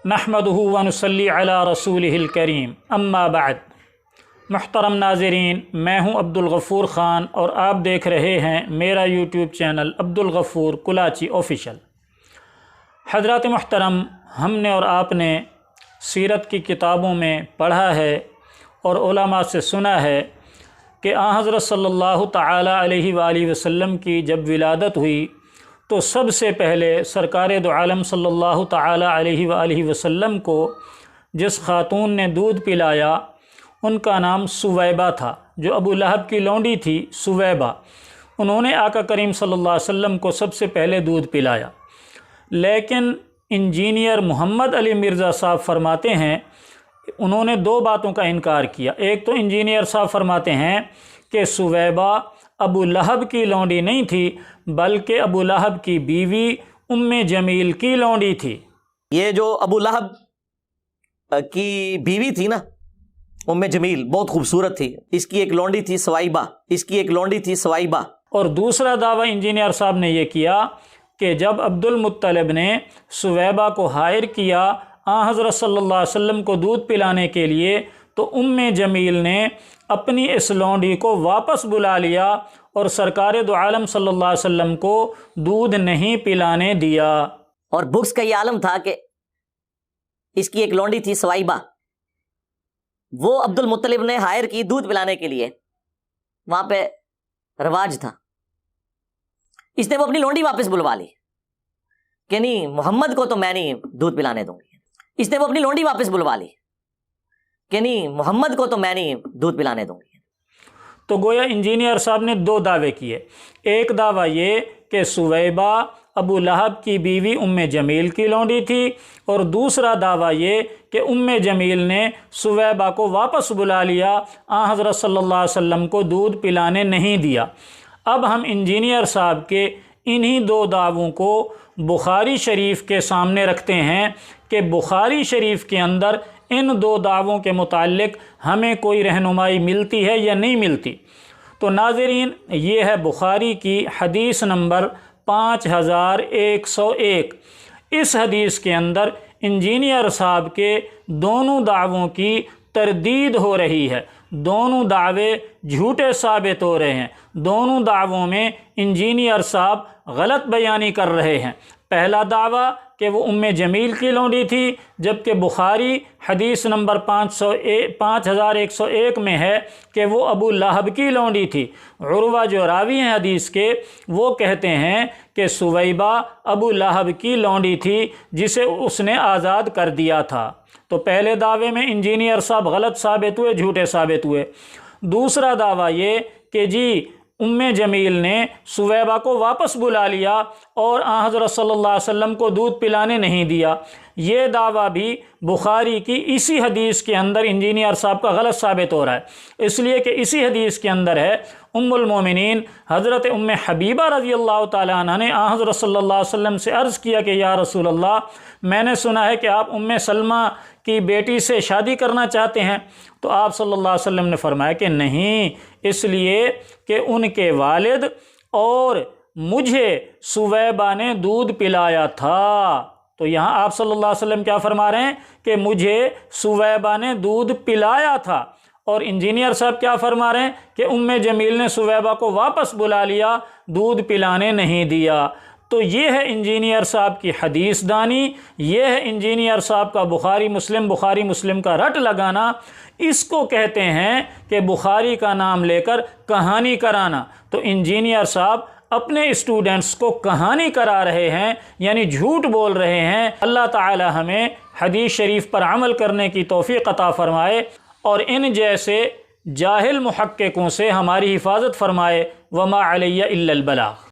नहमदुहु व नुसल्ली अला रसूलिहिल करीम, अम्मा बाद। मुहतरम नाज़रीन, मैं हूँ अब्दुल गफ़ूर ख़ान और आप देख रहे हैं मेरा YouTube channel Abdul Ghafoor Kulachi official. हज़रात मुहतरम, हमने और आपने सीरत की किताबों में पढ़ा है और उलमा से सुना है कि हज़रत सल्लल्लाहु तआला अलैहि वालैहि वसल्लम की जब विलादत हुई तो सबसे पहले सरकार दो आलम सल्लल्लाहु तआला अलैहि वालैहि वसल्लम को जिस खातून ने दूध पिलाया उनका नाम सुवैबा था, जो अबू लहब की लौंडी थी सुवैबा। उन्होंने आका करीम सल्लल्लाहु अलैहि वसल्लम को सबसे पहले दूध पिलाया। लेकिन इंजीनियर मोहम्मद अली मिर्ज़ा साहब फरमाते हैं, उन्होंने दो बातों का इनकार किया। एक तो इंजीनियर साहब फरमाते हैं कि सुवैबा अबू लहब की लौंडी नहीं थी, बल्कि अबू लहब की बीवी उम्मे जमील की लौंडी थी। ये जो अबू लहब की बीवी थी ना, उम्मे जमील, बहुत खूबसूरत थी। इसकी एक लौंडी थी सवाइबा। और दूसरा दावा इंजीनियर साहब ने यह किया कि जब अब्दुल मुत्तलिब ने सुवैबा को हायर किया हज़रत सल्लल्लाहु अलैहि वसल्लम को दूध पिलाने के लिए, तो उम्मे जमील ने अपनी इस लौंडी को वापस बुला लिया और सरकार दो आलम सल्लल्लाहु अलैहि वसल्लम को दूध नहीं पिलाने दिया। और बुक्स का ये आलम था कि इसकी एक लौंडी थी सवाइबा, वो अब्दुल मुत्तलिब ने हायर की दूध पिलाने के लिए, वहां पे रवाज था। इसने वो अपनी लौंडी वापस बुलवा ली कि नहीं, मोहम्मद को तो मैं नहीं दूध पिलाने दूंगी। इसने वो अपनी लौंडी वापस बुलवा ली कि नहीं, मोहम्मद को तो मैं नहीं दूध पिलाने दूंगी। तो गोया इंजीनियर साहब ने दो दावे किए। एक दावा ये कि सुवैबा अबू लहब की बीवी उम्मे जमील की लौंडी थी, और दूसरा दावा ये कि उम्मे जमील ने सुवैबा को वापस बुला लिया, हज़रत सल्लल्लाहु अलैहि वसल्लम को दूध पिलाने नहीं दिया। अब हम इंजीनियर साहब के इन्हीं दो दावों को बुखारी शरीफ के सामने रखते हैं कि बुखारी शरीफ के अंदर इन दो दावों के मुताल्लिक हमें कोई रहनुमाई मिलती है या नहीं मिलती। तो नाज़रीन, ये है बुखारी की हदीस नंबर 5101। इस हदीस के अंदर इंजीनियर साहब के दोनों दावों की तरदीद हो रही है, दोनों दावे झूठे साबित हो रहे हैं। दोनों दावों में इंजीनियर साहब गलत बयानी कर रहे हैं। पहला दावा कि वो उम्मे जमील की लौंडी थी, जबकि बुखारी हदीस नंबर 5101 में है कि वो अबू लहब की लौंडी थी। उर्वा जो रावी हैं हदीस के, वो कहते हैं कि सुवैबा अबू लहब की लौंडी थी जिसे उसने आज़ाद कर दिया था। तो पहले दावे में इंजीनियर साहब गलत साबित हुए, झूठे साबित हुए। दूसरा दावा ये कि जी उम्मे जमील ने सुवैबा को वापस बुला लिया और हज़रत सल्लल्लाहु अलैहि वसल्लम को दूध पिलाने नहीं दिया। ये दावा भी बुखारी की इसी हदीस के अंदर इंजीनियर साहब का गलत साबित हो रहा है, इसलिए कि इसी हदीस के अंदर है उम्मुल मोमिनीन हज़रत उम्मे हबीबा रज़ी अल्लाह ताला अन्हा ने हज़रत सल्लल्लाहु अलैहि वसल्लम से अर्ज़ किया कि या रसूल अल्लाह, मैंने सुना है कि आप उम्मे सलमा की बेटी से शादी करना चाहते हैं। तो आप सल्लल्लाहु अलैहि वसल्लम ने फरमाया कि नहीं, इसलिए कि उनके वालिद और मुझे सुवैबा ने दूध पिलाया था। तो यहाँ आप सल्लल्लाहु अलैहि वसल्लम क्या फरमा रहे हैं कि मुझे सुवैबा ने दूध पिलाया था, और इंजीनियर साहब क्या फरमा रहे हैं कि उम्मे जमील ने सुवैबा को वापस बुला लिया, दूध पिलाने नहीं दिया। तो ये है इंजीनियर साहब की हदीस दानी, ये है इंजीनियर साहब का बुखारी मुस्लिम का रट लगाना। इसको कहते हैं कि बुखारी का नाम लेकर कहानी कराना। तो इंजीनियर साहब अपने स्टूडेंट्स को कहानी करा रहे हैं, यानी झूठ बोल रहे हैं। अल्लाह ताला हमें हदीस शरीफ पर अमल करने की तौफीक अता फरमाए और इन जैसे जाहिल मुहक्किकों से हमारी हिफाजत फरमाए। वमा अलैया इल्लल बलाग।